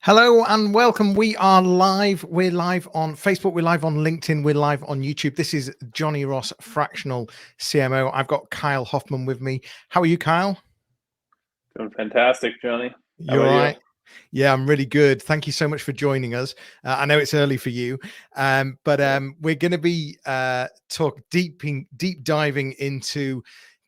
Hello and welcome. We are live. We're live on Facebook. We're live on LinkedIn. We're live on YouTube. This is Jonny Ross Fractional CMO. I've got Kyle Hoffman with me. How are you, Kyle? Doing fantastic, Johnny. You're all right. Yeah, I'm really good. Thank you so much for joining us. I know it's early for you, but we're going to be deep diving into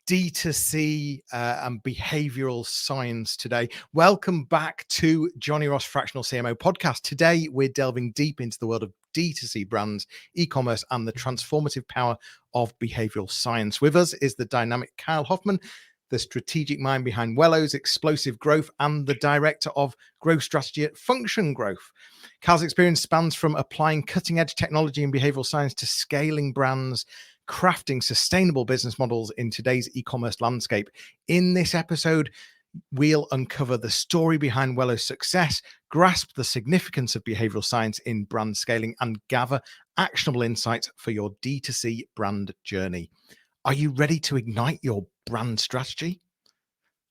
D2C and behavioral science today. Welcome back to Jonny Ross Fractional CMO podcast. Today, we're delving deep into the world of D2C brands, e-commerce, and the transformative power of behavioral science. With us is the dynamic Kyle Hoffman, the strategic mind behind Wellow's explosive growth and the director of growth strategy at Function Growth. Kyle's experience spans from applying cutting-edge technology and behavioral science to scaling brands, crafting sustainable business models in today's e-commerce landscape. In this episode, we'll uncover the story behind Wellow's success, grasp the significance of behavioral science in brand scaling, and gather actionable insights for your D2C brand journey. Are you ready to ignite your brand strategy?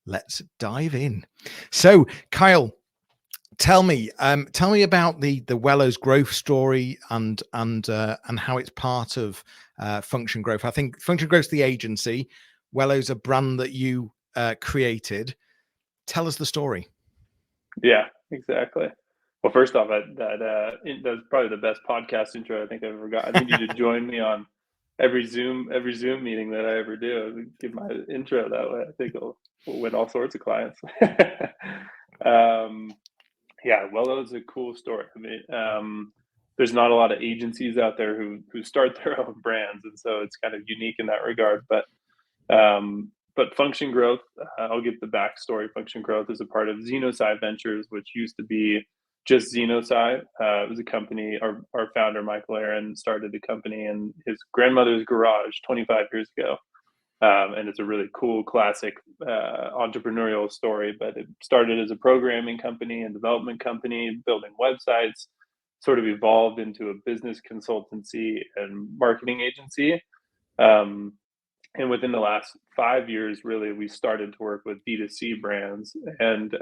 Let's dive in. So, Kyle, tell me about the Wellow's growth story and how it's part of Function Growth. I think Function Growth's the agency. Wellow's a brand that you created. Tell us the story. Yeah, exactly. Well, first off, that's probably the best podcast intro I think I've ever got. I think you should join me on every Zoom meeting that I ever do. Give my intro that way. I think we'll win all sorts of clients. Yeah, Wellow is a cool story. I mean, there's not a lot of agencies out there who start their own brands, and so it's kind of unique in that regard. But Function Growth, I'll give the backstory. Function Growth is a part of Xenosci Ventures, which used to be just Xenosci. It was a company. Our founder, Michael Aaron, started the company in his grandmother's garage 25 years ago. And it's a really cool, classic entrepreneurial story. But it started as a programming company and development company, building websites, sort of evolved into a business consultancy and marketing agency. And within the last 5 years, really, we started to work with D2C brands. And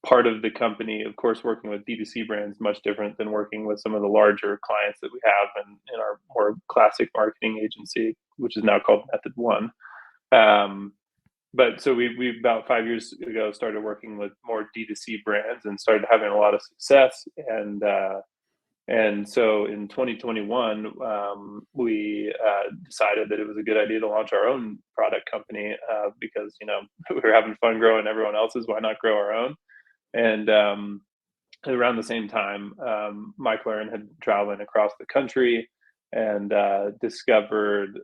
part of the company, of course, working with D2C brands, much different than working with some of the larger clients that we have in our more classic marketing agency, which is now called Method One. But so we about 5 years ago started working with more D2C brands and started having a lot of success. And so in 2021, we decided that it was a good idea to launch our own product company because, we were having fun growing everyone else's. Why not grow our own? And around the same time, Michael Aaron had traveling across the country and discovered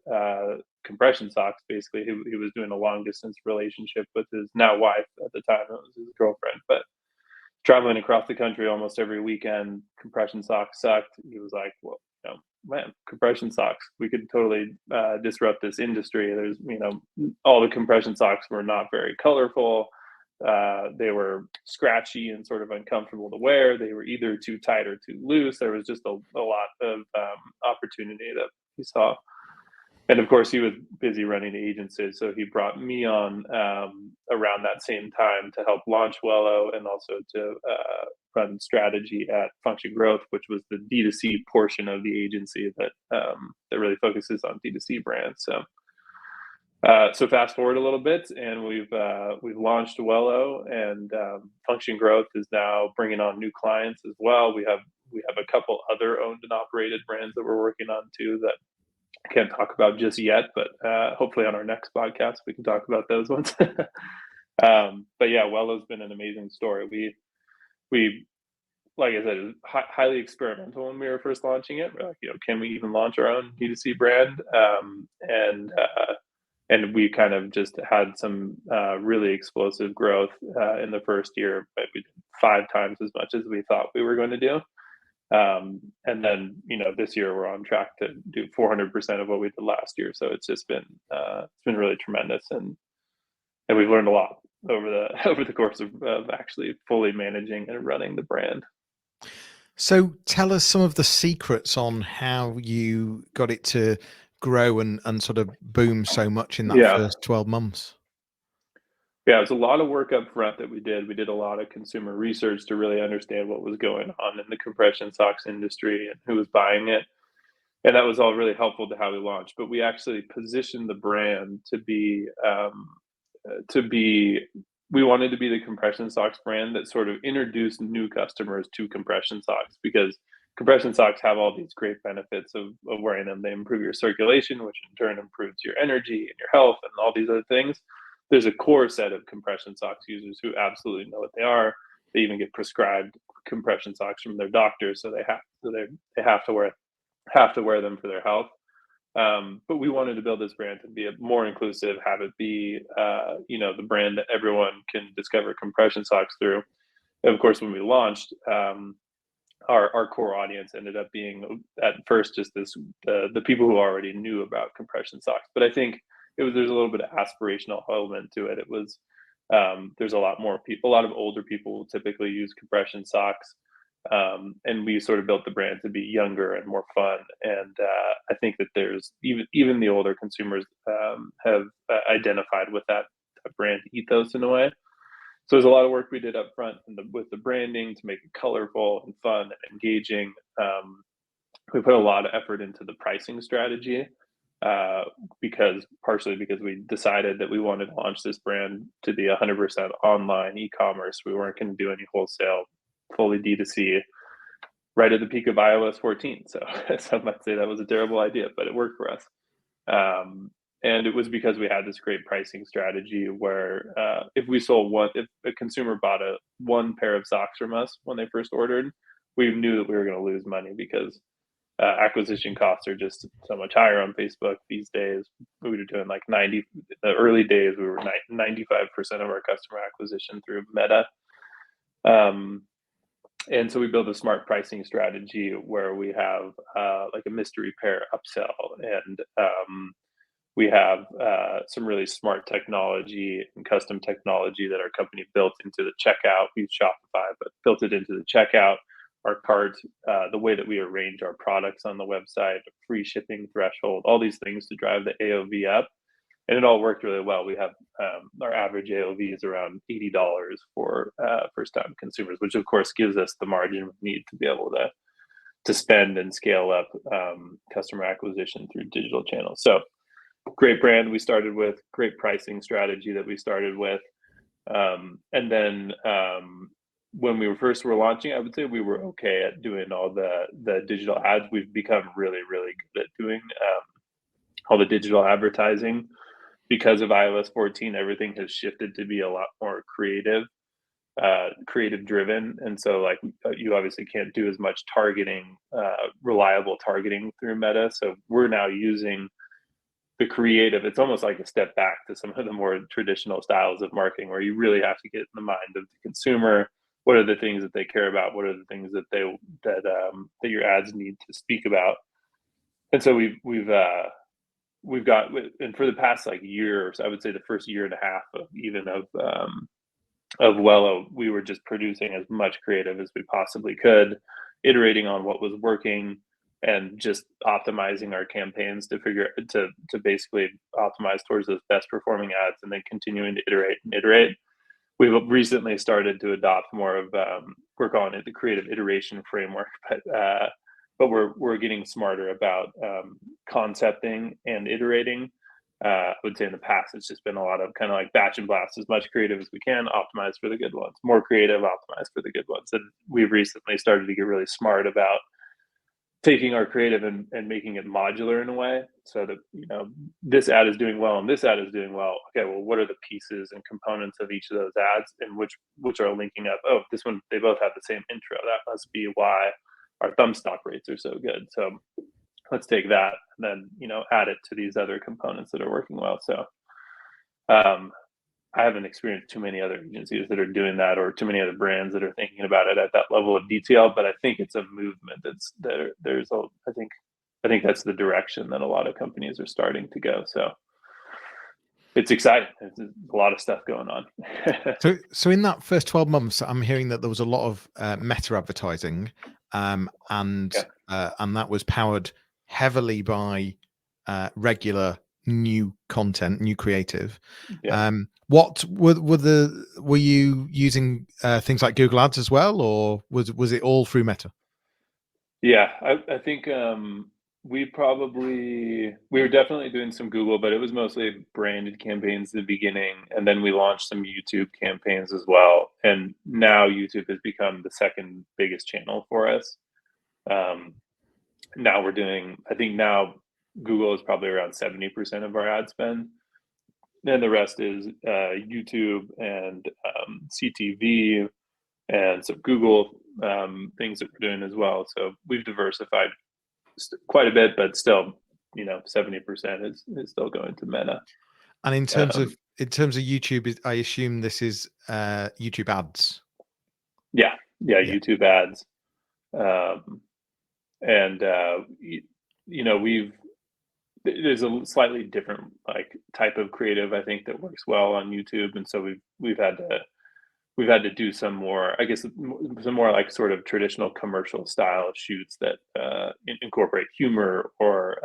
compression socks. Basically, he was doing a long distance relationship with his now wife at the time. It was his girlfriend, but traveling across the country almost every weekend, compression socks sucked. He was like, well, man, compression socks, we could totally disrupt this industry. There's, all the compression socks were not very colorful. They were scratchy and sort of uncomfortable to wear. They were either too tight or too loose. There was just a lot of opportunity that he saw. And of course, he was busy running the agency, so he brought me on around that same time to help launch Wellow and also to run strategy at Function Growth, which was the D2C portion of the agency that really focuses on D2C brands. So fast forward a little bit, and we've launched Wellow, and Function Growth is now bringing on new clients as well. We have a couple other owned and operated brands that we're working on too that I can't talk about just yet, but hopefully on our next podcast we can talk about those ones. But yeah, Wellow's been an amazing story. We like I said, it was highly experimental when we were first launching it. We're like, can we even launch our own D2C brand? And we kind of just had some really explosive growth in the first year, but we did 5 times as much as we thought we were going to do. And then, this year we're on track to do 400% of what we did last year. So it's just been, it's been really tremendous. And we've learned a lot over the course of actually fully managing and running the brand. So tell us some of the secrets on how you got it to grow and sort of boom so much in that first 12 months. Yeah, it was a lot of work up front that we did. We did a lot of consumer research to really understand what was going on in the compression socks industry and who was buying it. And that was all really helpful to how we launched. But we actually positioned the brand to be we wanted to be the compression socks brand that sort of introduced new customers to compression socks, because compression socks have all these great benefits of wearing them. They improve your circulation, which in turn improves your energy and your health and all these other things. There's a core set of compression socks users who absolutely know what they are. They even get prescribed compression socks from their doctor, so they have to wear them for their health. But we wanted to build this brand to be more inclusive, have it be, the brand that everyone can discover compression socks through. And of course, when we launched, our core audience ended up being at first just the people who already knew about compression socks. But I think there's a little bit of aspirational element to it. It was there's a lot of older people will typically use compression socks. And we sort of built the brand to be younger and more fun. And I think that there's even the older consumers have identified with that brand ethos in a way. So there's a lot of work we did up front with the branding to make it colorful and fun and engaging. We put a lot of effort into the pricing strategy partially because we decided that we wanted to launch this brand to be 100% online e-commerce. We weren't going to do any wholesale, fully D2C right at the peak of iOS 14. So some might say that was a terrible idea, but it worked for us. And it was because we had this great pricing strategy where if a consumer bought one pair of socks from us when they first ordered, we knew that we were going to lose money because acquisition costs are just so much higher on Facebook these days. We were doing like the early days, we were 95% of our customer acquisition through Meta. And so we built a smart pricing strategy where we have like a mystery pair upsell, and we have some really smart technology and custom technology that our company built into the checkout. We use Shopify, but built it into the checkout. Our cart, the way that we arrange our products on the website, free shipping threshold, all these things to drive the AOV up. And it all worked really well. We have our average AOV is around $80 for first-time consumers, which of course gives us the margin we need to be able to spend and scale up customer acquisition through digital channels. So great brand we started with, great pricing strategy that we started with, and then when we were launching, I would say we were okay at doing all the digital ads. We've become really, really good at doing all the digital advertising. Because of iOS 14, everything has shifted to be a lot more creative driven. And so like you obviously can't do as much targeting, reliable targeting through Meta. So we're now using the creative. It's almost like a step back to some of the more traditional styles of marketing where you really have to get in the mind of the consumer. What are the things that they care about? What are the things that that your ads need to speak about? And so we've got, and for the past like year, so I would say the first year and a half of Wellow, we were just producing as much creative as we possibly could, iterating on what was working and just optimizing our campaigns to basically optimize towards those best performing ads, and then continuing to iterate. We've recently started to adopt more of we're calling it the creative iteration framework, but we're getting smarter about concepting and iterating. I would say in the past it's just been a lot of kind of like batch and blast, as much creative as we can, optimize for the good ones, more creative, optimize for the good ones. And we've recently started to get really smart about taking our creative and making it modular in a way, so that this ad is doing well and this ad is doing well. Okay, well, what are the pieces and components of each of those ads, and which are linking up? Oh, this one, they both have the same intro. That must be why our thumb stock rates are so good. So let's take that and then add it to these other components that are working well. So I haven't experienced too many other agencies that are doing that, or too many other brands that are thinking about it at that level of detail. But I think it's a movement I think that's the direction that a lot of companies are starting to go. So it's exciting. There's a lot of stuff going on. So in that first 12 months, I'm hearing that there was a lot of meta advertising, and that was powered heavily by regular new content, new creative. Yeah. What were you using things like Google Ads as well, or was it all through Meta? Yeah, I think we were definitely doing some Google, but it was mostly branded campaigns at the beginning, and then we launched some YouTube campaigns as well. And now YouTube has become the second biggest channel for us. Um, Now we're doing, I think now Google is probably around 70% of our ad spend. And the rest is YouTube and CTV and some Google things that we're doing as well. So we've diversified quite a bit, but still, 70% is still going to Meta. And Um, in terms of YouTube, I assume this is YouTube ads. yeah, yeah, Yeah. YouTube ads, um, and we've there's a slightly different like type of creative I think that works well on YouTube, and so we've had to do some more, I guess, some more like sort of traditional commercial style shoots that incorporate humor or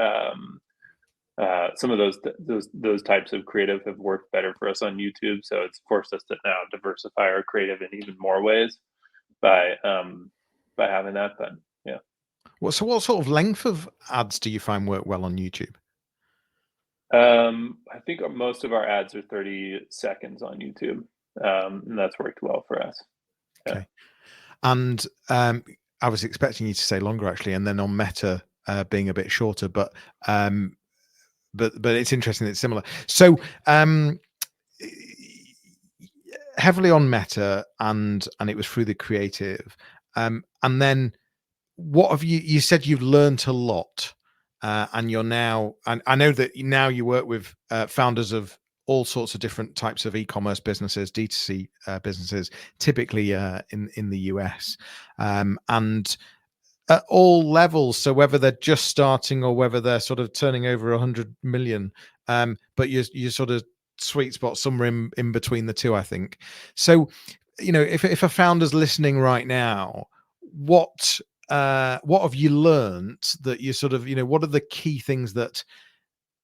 some of those types of creative have worked better for us on YouTube. So it's forced us to now diversify our creative in even more ways by having that. But yeah, What what sort of length of ads do you find work well on YouTube? I think most of our ads are 30 seconds on YouTube, and that's worked well for us. Yeah. Okay. And I was expecting you to say longer actually, and then on Meta being a bit shorter, but it's interesting. It's similar. So heavily on Meta, and it was through the creative, and then what have you said you've learned a lot, and you're now, and I know that now you work with founders of all sorts of different types of e-commerce businesses, D2C businesses, typically in the US, and at all levels. So whether they're just starting or whether they're sort of turning over 100 million, but you sort of sweet spot somewhere in between the two, I think. So, if a founder's listening right now, what have you learned that you sort of, what are the key things that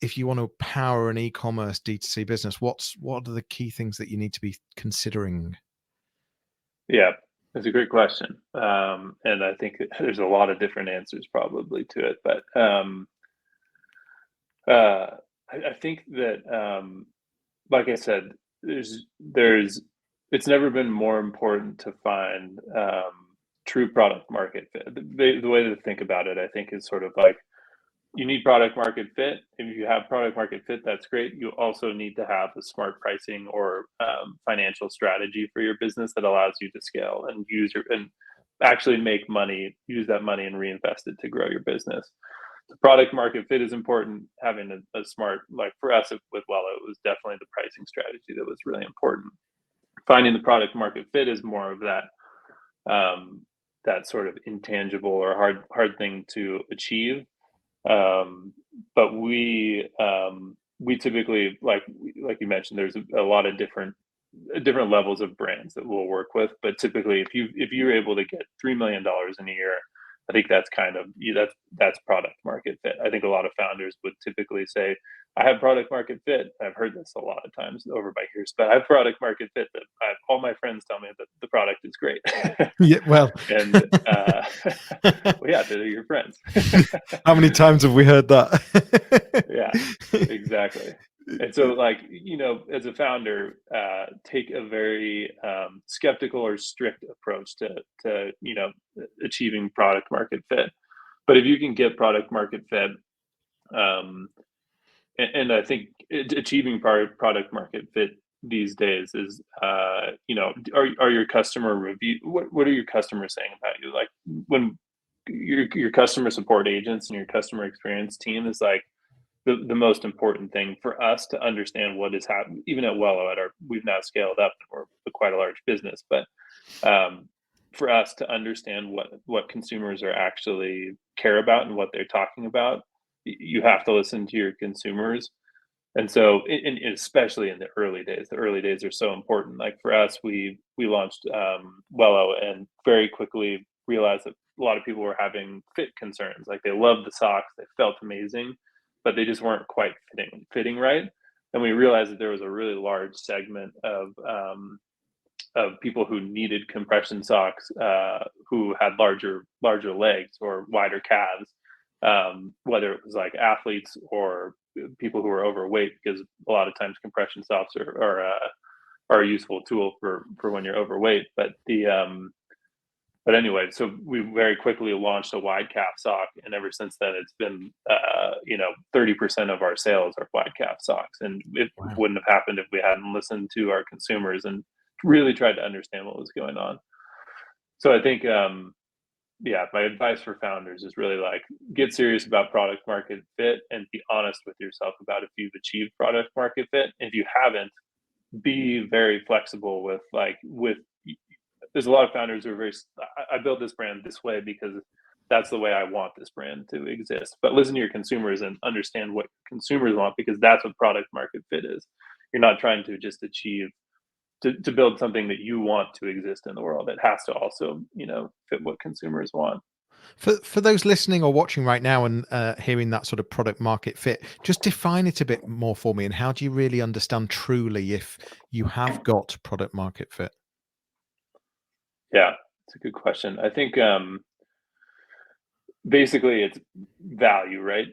if you want to power an e-commerce D2C business, what are the key things that you need to be considering? Yeah, that's a great question. And I think there's a lot of different answers probably to it. But I think that, like I said, there's it's never been more important to find true product market fit. The way to think about it, I think, is sort of like you need product market fit. If you have product market fit, that's great. You also need to have a smart pricing or financial strategy for your business that allows you to scale and and actually make money, use that money and reinvest it to grow your business. The product market fit is important. Having a smart, like for us with Wellow, it was definitely the pricing strategy that was really important. Finding the product market fit is more of that sort of intangible or hard thing to achieve. But we typically, like you mentioned, there's a lot of different levels of brands that we'll work with. But typically, if you're able to get $3 million in a year, I think that's kind of that's product market fit. I think a lot of founders would typically say, "I have product market fit." I've heard this a lot of times over my years, but I have product market fit that all my friends tell me that the product is great, Yeah, well, and well, yeah, they're your friends. how many times have we heard that? Yeah, exactly. And so, like, as a founder, take a very skeptical or strict approach to achieving product market fit. But if you can get product market fit, um, and I think achieving product market fit these days is, are your customer review? What are your customers saying about you? Like when your customer support agents and your customer experience team is like the most important thing for us to understand what is happening. Even at Wellow, we've now scaled up and we're quite a large business, but for us to understand what consumers are actually care about and what they're talking about, you have to listen to your consumers. And so, especially in the early days are so important. Like for us, we launched Wellow and very quickly realized that a lot of people were having fit concerns. Like they loved the socks, they felt amazing, but they just weren't quite fitting right. And we realized that there was a really large segment of people who needed compression socks, who had larger legs or wider calves, whether it was like athletes or people who were overweight, because a lot of times compression socks are a useful tool for when you're overweight. But anyway, so we very quickly launched a wide calf sock, and ever since then, it's been 30% of our sales are wide calf socks, and it Wow. wouldn't have happened if we hadn't listened to our consumers and really tried to understand what was going on. So I think, my advice for founders is really like, get serious about product market fit and be honest with yourself about if you've achieved product market fit. If you haven't, be very flexible with there's a lot of founders who are I built this brand this way because that's the way I want this brand to exist. But listen to your consumers and understand what consumers want, because that's what product market fit is. You're not trying to just achieve to build something that you want to exist in the world. It has to also, fit what consumers want. For those listening or watching right now and hearing that sort of product market fit, just define it a bit more for me. And how do you really understand truly if you have got product market fit? Yeah, it's a good question. I think basically it's value, right?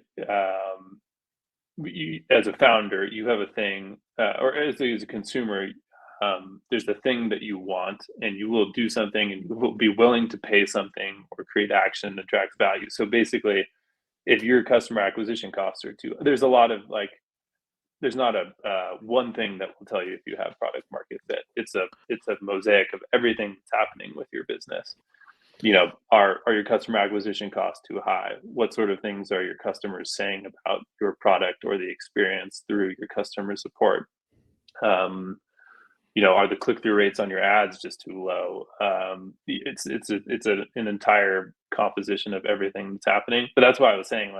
As a founder, you have a thing, or as a consumer, there's the thing that you want, and you will do something, and you will be willing to pay something or create action that attracts value. So basically, if your customer acquisition costs are too, there's a lot of there's not a one thing that will tell you if you have product market fit. It's a mosaic of everything that's happening with your business. Are your customer acquisition costs too high? What sort of things are your customers saying about your product or the experience through your customer support? Are the click-through rates on your ads just too low? It's an entire composition of everything that's happening. But that's why I was saying,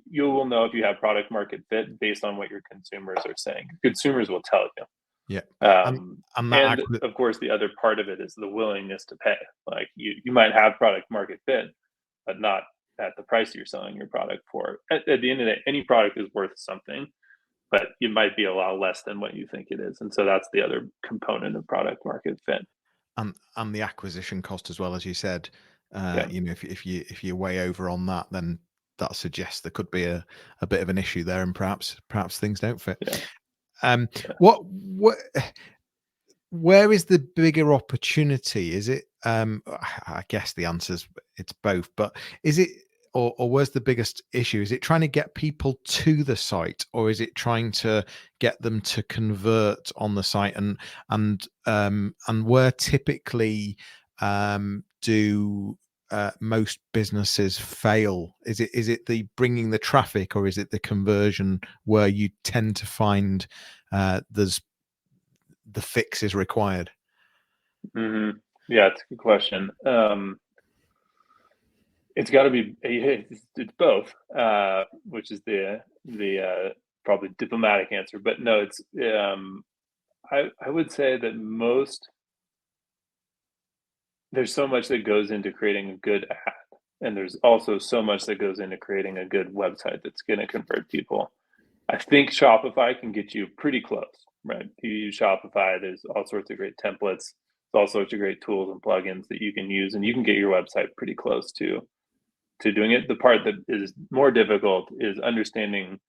you will know if you have product market fit based on what your consumers are saying. Consumers will tell you. Yeah. And of course, the other part of it is the willingness to pay. Like you might have product market fit, but not at the price you're selling your product for. At the end of the day, any product is worth something, but it might be a lot less than what you think it is. And so that's the other component of product market fit. And the acquisition cost as well, as you said. Yeah. If you're way over on that, then that suggests there could be a bit of an issue there, and perhaps things don't fit. Yeah. What where is the bigger opportunity? Is it I guess the answer's it's both, but is it or where's the biggest issue? Is it trying to get people to the site, or is it trying to get them to convert on the site? And where typically do most businesses fail? Is it the bringing the traffic, or is it the conversion where you tend to find there's the fix is required? Mm-hmm. Yeah, it's a good question. It's got to be it's both, which is the probably diplomatic answer. But no, it's I would say that there's so much that goes into creating a good ad, and there's also so much that goes into creating a good website that's going to convert people. I think Shopify can get you pretty close, right? You use Shopify, there's all sorts of great templates, all sorts of great tools and plugins that you can use, and you can get your website pretty close to doing it. The part that is more difficult is understanding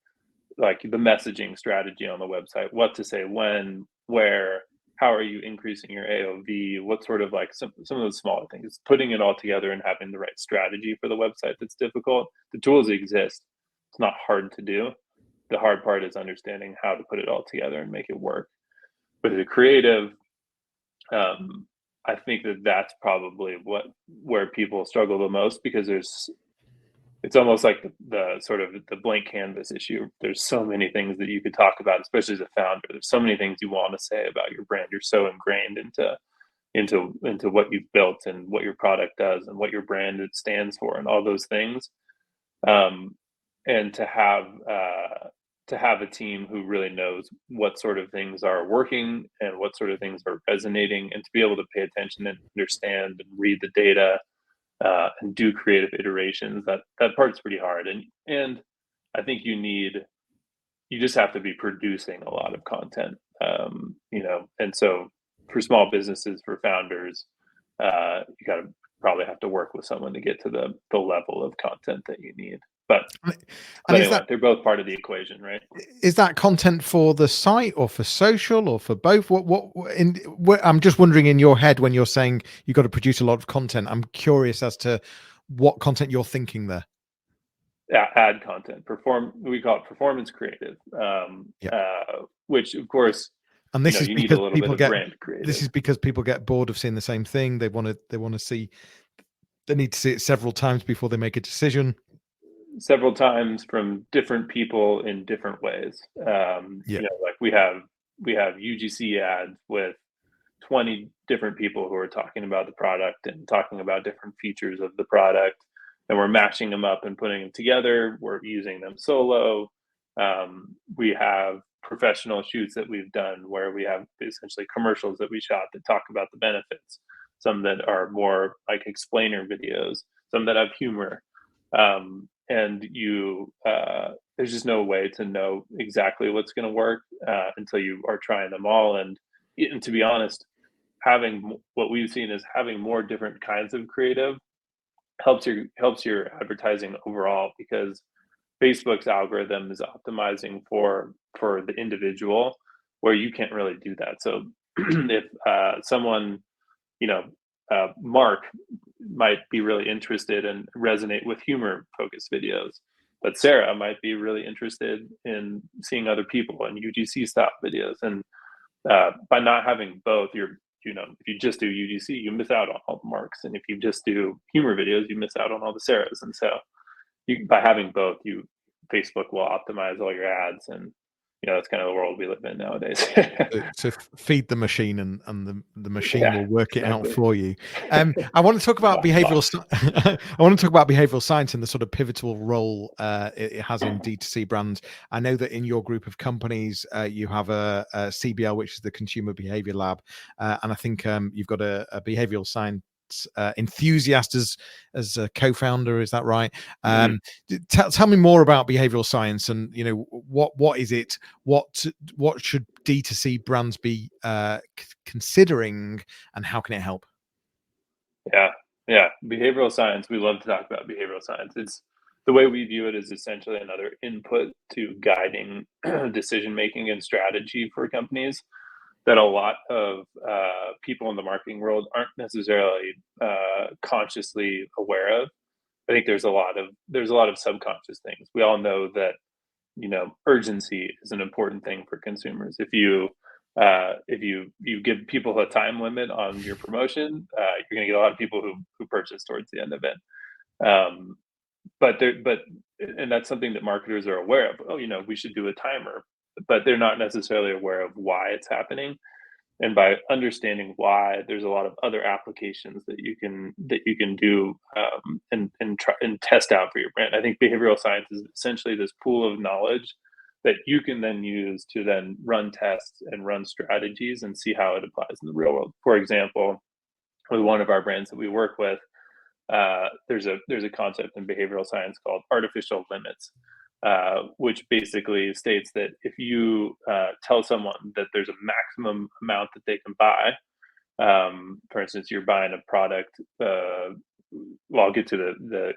like the messaging strategy on the website, what to say, when, where, how are you increasing your AOV, what sort of some of those smaller things, putting it all together and having the right strategy for the website. That's difficult. The tools exist. It's not hard to do. The hard part is understanding how to put it all together and make it work. But as a creative, I think that's probably where people struggle the most, because it's almost like the sort of the blank canvas issue. There's so many things that you could talk about, especially as a founder. There's so many things you want to say about your brand. You're so ingrained into what you've built and what your product does and what your brand stands for and all those things. And to have a team who really knows what sort of things are working and what sort of things are resonating, and to be able to pay attention and understand and read the data and do creative iterations. That part's pretty hard, and I think you need you just have to be producing a lot of content. And so for small businesses, for founders, you got to probably have to work with someone to get to the level of content that you need. But and anyway, they're both part of the equation, right? Is that content for the site or for social or for both? I'm just wondering, in your head, when you're saying you've got to produce a lot of content, I'm curious as to what content you're thinking there. Ad content, we call it performance creative, which of course, and this is you because need a little bit of get brand creative. This is because people get bored of seeing the same thing. They want to see. They need to see it several times before they make a decision. Several times from different people in different ways. Like we have UGC ads with 20 different people who are talking about the product and talking about different features of the product, and we're matching them up and putting them together. We're using them solo. We have professional shoots that we've done where we have essentially commercials that we shot that talk about the benefits, some that are more like explainer videos, some that have humor. And there's just no way to know exactly what's going to work until you are trying them all. And to be honest, what we've seen is having more different kinds of creative helps your advertising overall, because Facebook's algorithm is optimizing for the individual, where you can't really do that. So if someone, Mark might be really interested and resonate with humor focused videos, but Sarah might be really interested in seeing other people and UGC style videos. And by not having both, if you just do UGC, you miss out on all the Marks, and if you just do humor videos, you miss out on all the Sarahs. And so by having both, Facebook will optimize all your ads, and that's kind of the world we live in nowadays. To feed the machine, and the machine will work it out for you. I want to talk about behavioral. I want to talk about behavioral science and the sort of pivotal role it has in D2C brands. I know that in your group of companies, you have a CBL, which is the Consumer Behavior Lab, and I think you've got a behavioral science enthusiast as a co-founder. Is that right? Tell me more about behavioral science, and what is it? What should D2C brands be considering, and how can it help? Yeah. Behavioral science. We love to talk about behavioral science. It's the way we view it is essentially another input to guiding decision making and strategy for companies that a lot of people in the marketing world aren't necessarily consciously aware of. I think there's a lot of subconscious things. We all know that urgency is an important thing for consumers. If you give people a time limit on your promotion, you're going to get a lot of people who purchase towards the end of it. And that's something that marketers are aware of. We should do a timer, but they're not necessarily aware of why it's happening. And by understanding why, there's a lot of other applications that you can do and try and test out for your brand. I think behavioral science is essentially this pool of knowledge that you can then use to then run tests and run strategies and see how it applies in the real world. For example, with one of our brands that we work with, there's a concept in behavioral science called artificial limits, which basically states that if you tell someone that there's a maximum amount that they can buy, for instance, you're buying a product. I'll get to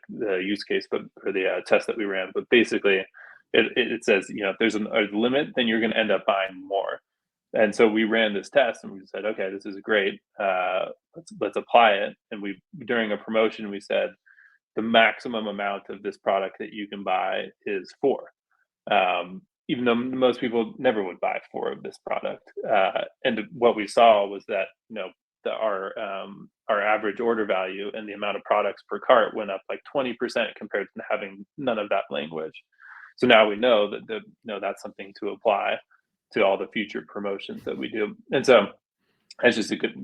the use case, or the test that we ran. But basically, it says if there's a limit, then you're going to end up buying more. And so we ran this test, and we said, okay, this is great. Let's apply it. And during a promotion, we said, the maximum amount of this product that you can buy is 4. Even though most people never would buy 4 of this product. And what we saw was that, our average order value and the amount of products per cart went up like 20% compared to having none of that language. So now we know that that's something to apply to all the future promotions that we do. And so that's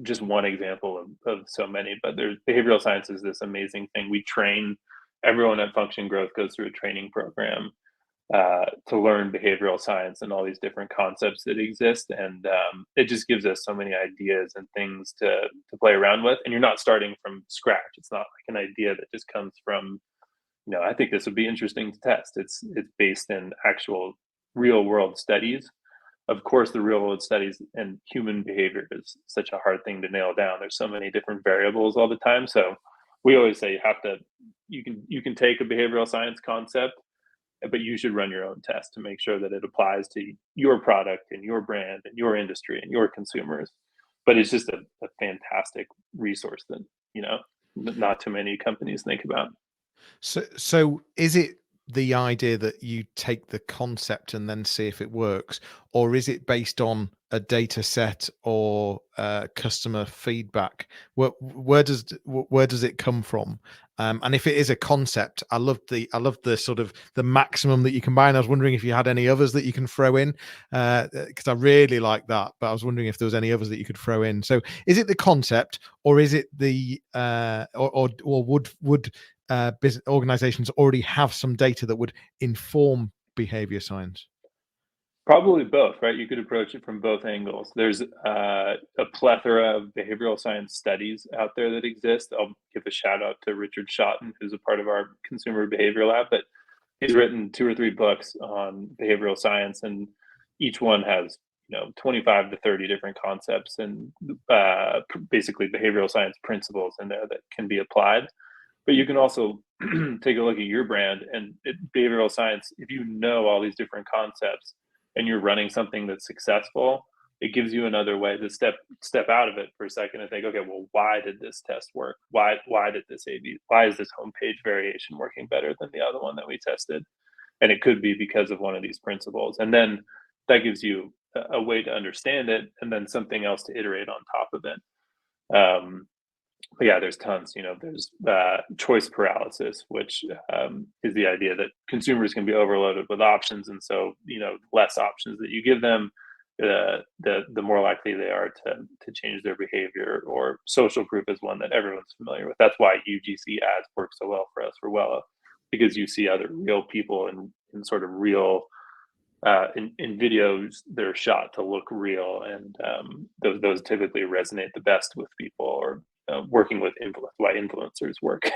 just one example of so many. But there's behavioral science is this amazing thing. We train everyone at Function Growth goes through a training program to learn behavioral science and all these different concepts that exist, and it just gives us so many ideas and things to play around with. And you're not starting from scratch. It's not like an idea that just comes from, I think this would be interesting to test. It's based in actual real world studies. Of course, the real world studies and human behavior is such a hard thing to nail down. There's so many different variables all the time. So we always say you can take a behavioral science concept, but you should run your own test to make sure that it applies to your product and your brand and your industry and your consumers. But it's just a fantastic resource that, not too many companies think about. So is it the idea that you take the concept and then see if it works, or is it based on a data set or customer feedback? Where does it come from? And if it is a concept, I love the sort of the maximum that you combine. I was wondering if you had any others that you can throw in, because I really like that. But I was wondering if there was any others that you could throw in. So is it the concept, or is it the or would business organizations already have some data that would inform behavior science? Probably both, right? You could approach it from both angles. There's a plethora of behavioral science studies out there that exist. I'll give a shout out to Richard Schotten, who's a part of our consumer behavior lab, but he's written 2 or 3 books on behavioral science, and each one has 25 to 30 different concepts and basically behavioral science principles in there that can be applied. But you can also take a look at your brand and behavioral science. If you know all these different concepts and you're running something that's successful, it gives you another way to step out of it for a second and think, okay, well, why did this test work? Why did this A/B? Why is this homepage variation working better than the other one that we tested? And it could be because of one of these principles. And then that gives you a way to understand it, and then something else to iterate on top of it. But yeah, there's tons. There's choice paralysis, which is the idea that consumers can be overloaded with options, and so less options that you give them, the more likely they are to change their behavior. Or social proof is one that everyone's familiar with. That's why UGC ads work so well for us for Wellow, because you see other real people in sort of real in videos that are shot to look real, and those typically resonate the best with people. Or working with why influencers work.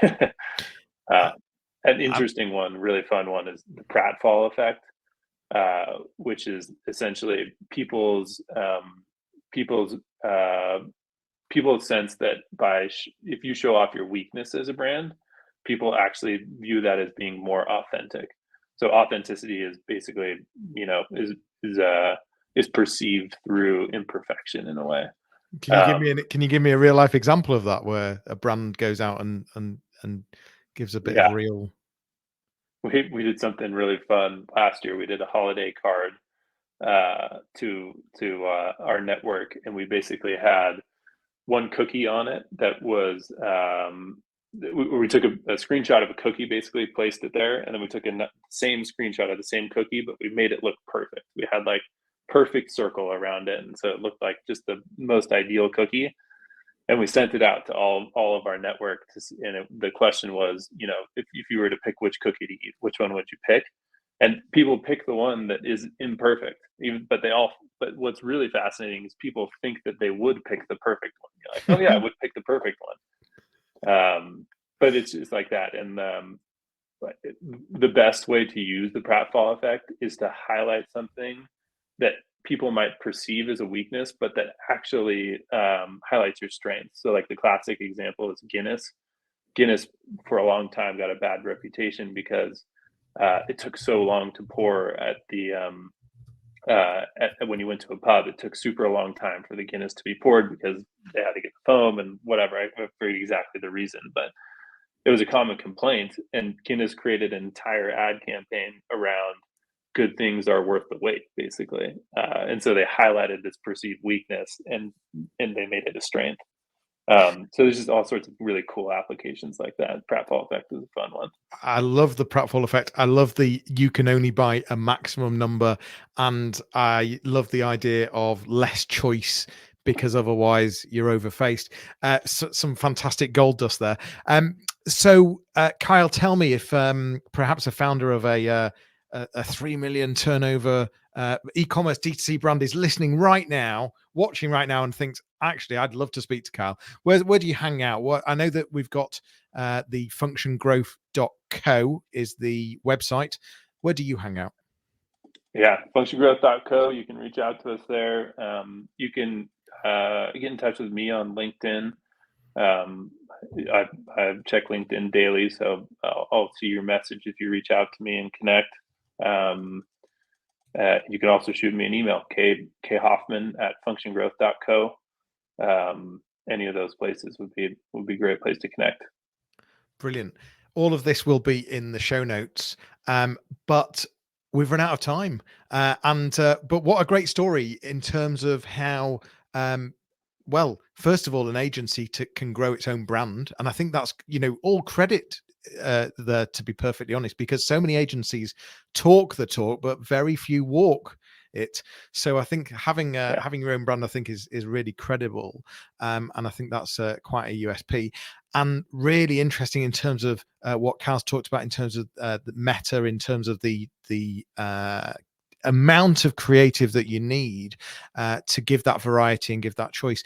An interesting one, really fun one, is the pratfall effect, which is essentially people's sense that if you show off your weakness as a brand, people actually view that as being more authentic. So authenticity is basically, is perceived through imperfection in a way. Can you give me a real life example of that, where a brand goes out and gives a bit of real? We did something really fun last year. We did a holiday card to our network, and we basically had one cookie on it that was we took a screenshot of a cookie, basically placed it there, and then we took a same screenshot of the same cookie, but we made it look perfect. We had like perfect circle around it, and so it looked like just the most ideal cookie. And we sent it out to all of our network the question was, if you were to pick which cookie to eat, which one would you pick? And people pick the one that is imperfect, but what's really fascinating is people think that they would pick the perfect one. You're like, oh yeah, I would pick the perfect one. But it's just like that. And the best way to use the pratfall effect is to highlight something that people might perceive as a weakness, but that actually highlights your strengths. So like the classic example is Guinness. Guinness for a long time got a bad reputation because it took so long to pour at the when you went to a pub. It took super long time for the Guinness to be poured because they had to get the foam and whatever. I forget exactly the reason, but it was a common complaint, and Guinness created an entire ad campaign around good things are worth the wait, basically. And so they highlighted this perceived weakness and they made it a strength. So there's just all sorts of really cool applications like that. Pratfall effect is a fun one. I love the pratfall effect. I love you can only buy a maximum number, and I love the idea of less choice because otherwise you're overfaced. Some fantastic gold dust there. So Kyle, tell me if perhaps a founder of a 3 million turnover e-commerce D2C brand is listening right now, watching right now, and thinks, actually, I'd love to speak to Kyle. Where do you hang out? I know that we've got the functiongrowth.co is the website. Where do you hang out? Yeah, functiongrowth.co. You can reach out to us there. You can get in touch with me on LinkedIn. I check LinkedIn daily, so I'll see your message if you reach out to me and connect. You can also shoot me an email, khoffman@functiongrowth.co. Any of those places would be a great place to connect. Brilliant. All of this will be in the show notes, but we've run out of time. But what a great story in terms of how, well, first of all, an agency can grow its own brand. And I think that's, all credit there, to be perfectly honest, because so many agencies talk the talk, but very few walk it. So I think having your own brand, I think is really credible. And I think that's quite a USP. And really interesting in terms of what Kyle's talked about in terms of the meta, in terms of the amount of creative that you need to give that variety and give that choice.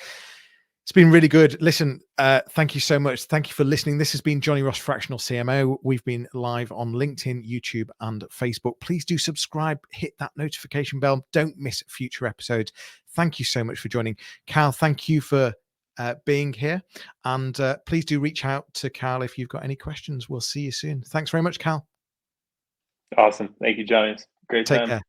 It's been really good. Listen, thank you so much. Thank you for listening. This has been Jonny Ross Fractional CMO. We've been live on LinkedIn, YouTube, and Facebook. Please do subscribe, hit that notification bell. Don't miss future episodes. Thank you so much for joining. Kyle, thank you for being here. And please do reach out to Kyle if you've got any questions. We'll see you soon. Thanks very much, Kyle. Awesome. Thank you, Johnny. It's a great Take time. care.